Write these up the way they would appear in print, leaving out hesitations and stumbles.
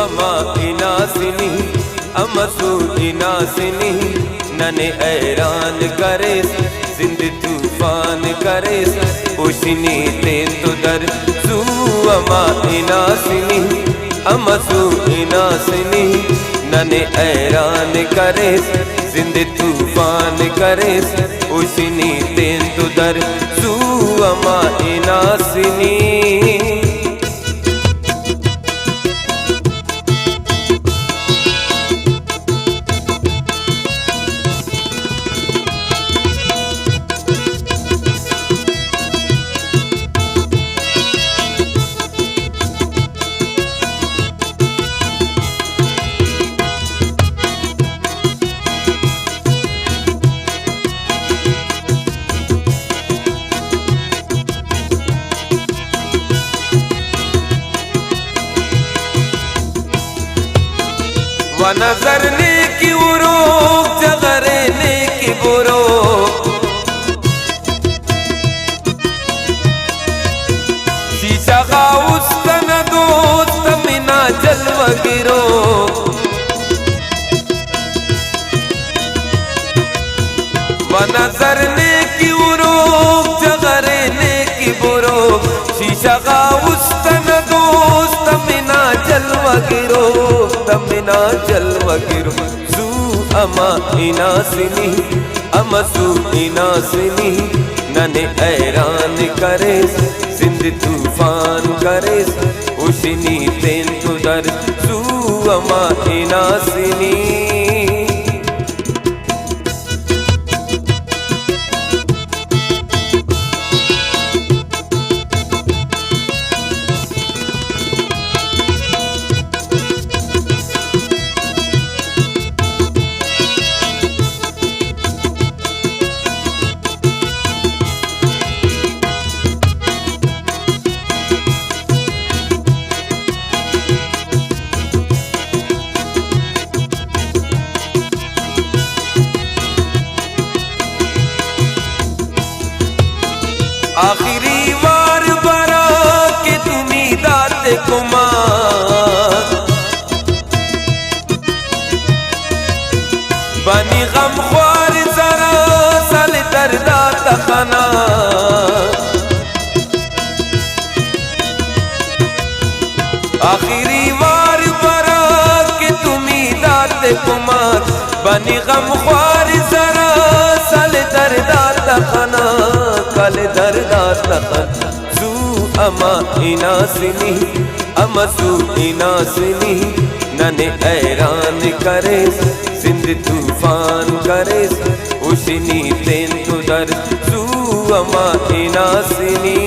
अमा इनासिनी अमसू इनासिनी नने ऐरान करे जिंद तूफान करे उशनी ते तो दर सू अमा इनासिनी अमसू इनासिनी नने ऐरान करे जिंद तूफान करे उशनी ते तो दर सू अमा इनासिनी। व नजरने की उरो जगरने की बुरो शीशा का उस्तन दोस्त मिना जलवा गिरो व नजरने की उरो जगरने की बुरो शीशा का उस्तन दोस्त मिना जलवा गिरो तमिना जलवा गिरो सू अमा इनासिनी अमसू इनासिनी नने ऐरान करे जिंद तूफान करे उशनी तेन तो दर सू अमा इनासिनी। आखिरी बार बरा के तुम्ही दाते कुमार बनी गम ख्वार जरा सल दर्दा तखना आखिरी बार बरा के तुम्ही दाते कुमार बनी गम ख्वार जरा सल दर्दा तखना कल दर्दा तखन सू अमा इनासिनी अमसू इनासिनी नने ऐरान करे जिंद तूफान करे उशनी तेन तो दर सू अमा इनासिनी।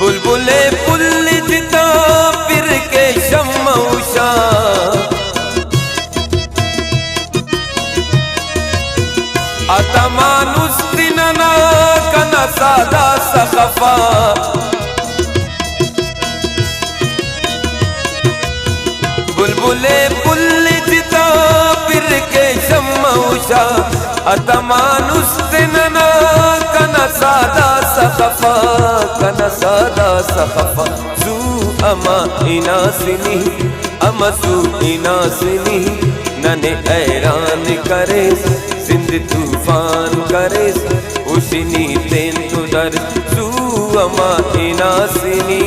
बुलबुले पुल जिता फिर के शम्मौशा अतमानुस दिनना कना सादा सखफा बुलबुले पुल जिता फिर के शम्मौशा अतमानुस दिनना कना सादा सखफा कना सादा सखफा सू अमा इनासिनी अमसू इनासिनी नने ऐरान करे जिंद तूफान करे उशनी तेन तो दर सू अमा इनासिनी।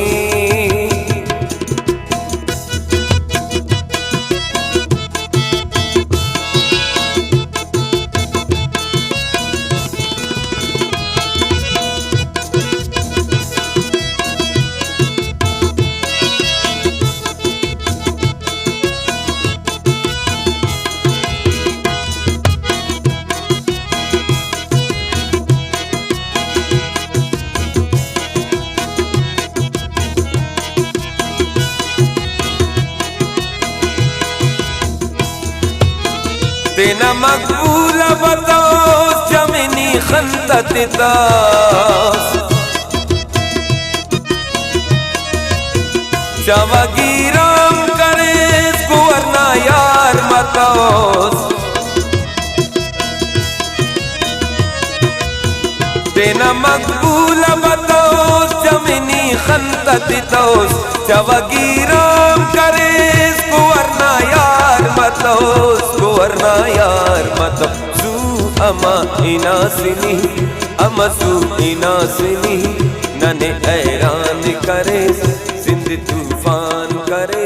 तेना मकबूल बतोस जमीनी खंदत तास चवगीराम करे कुवरना यार मतोस तेना मकबूल बतोस जमीनी खंदत तास चवगीराम करे कुवरना यार मतोस कुवरना यार मतोस जू अमा इनासिनी अमसू इनासिनी नने हैरान करे जिंद तूफान करे